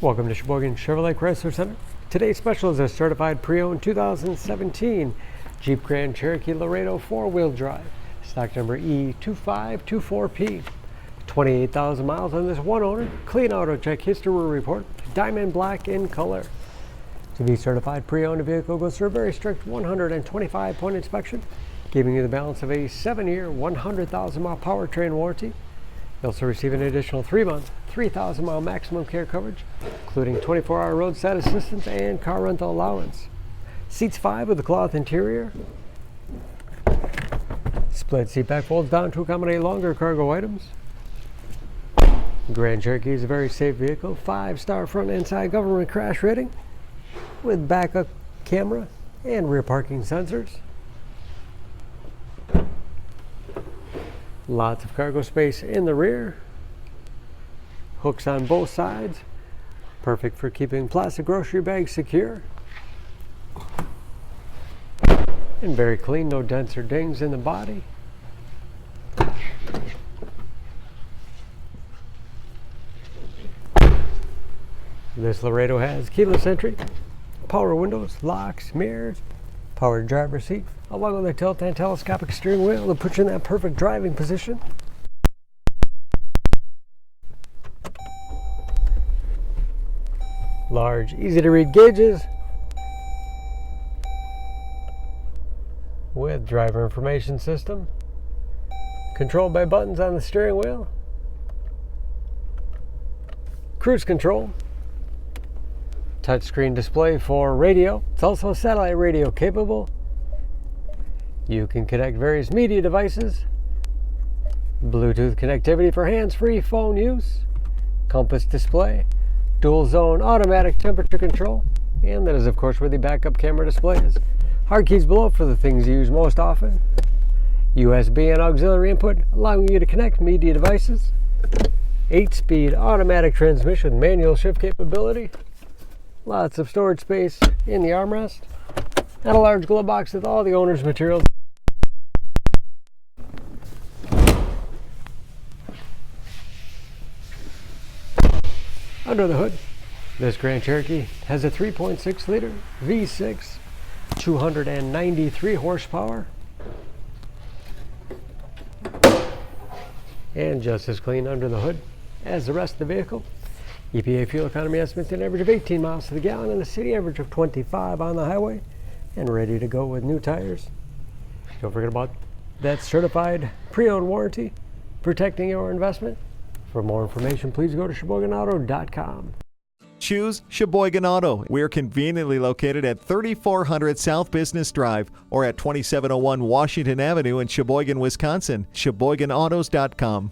Welcome to Sheboygan Chevrolet Chrysler Center. Today's special is a certified pre-owned 2017 Jeep Grand Cherokee Laredo 4-wheel drive. Stock number E2524P. 28,000 miles on this one owner. Clean auto check Historybr report. Diamond black in color. To be certified pre-owned, vehicle goes through a very strict 125-point inspection, giving you the balance of a 7-year, 100,000-mile powertrain warranty. You'll also receive an additional 3-month, 3,000-mile maximum care coverage, including 24-hour roadside assistance and car rental allowance. Seats 5 with a cloth interior. Split seat back folds down to accommodate longer cargo items. Grand Cherokee is a very safe vehicle. 5-star front and side government crash rating with backup camera and rear parking sensors. Lots of cargo space in the rear. Hooks on both sides. Perfect for keeping plastic grocery bags secure. And very clean, no dents or dings in the body. This Laredo has keyless entry, power windows, locks, mirrors, power driver's seat, along with a tilt and telescopic steering wheel to put you in that perfect driving position. Large, easy to read gauges with driver information system, controlled by buttons on the steering wheel, cruise control, touchscreen display for radio. It's also satellite radio capable. You can connect various media devices, Bluetooth connectivity for hands-free phone use, compass display, dual zone automatic temperature control, and that is of course where the backup camera display is. Hard keys below for the things you use most often. USB and auxiliary input allowing you to connect media devices. 8-speed automatic transmission with manual shift capability. Lots of storage space in the armrest, and a large glove box with all the owner's materials. Under the hood, this Grand Cherokee has a 3.6-liter V6, 293 horsepower, and just as clean under the hood as the rest of the vehicle. EPA fuel economy estimates an average of 18 miles to the gallon and a city average of 25 on the highway, and ready to go with new tires. Don't forget about that certified pre-owned warranty, protecting your investment. For more information, please go to SheboyganAuto.com. Choose Sheboygan Auto. We're conveniently located at 3400 South Business Drive or at 2701 Washington Avenue in Sheboygan, Wisconsin. SheboyganAutos.com.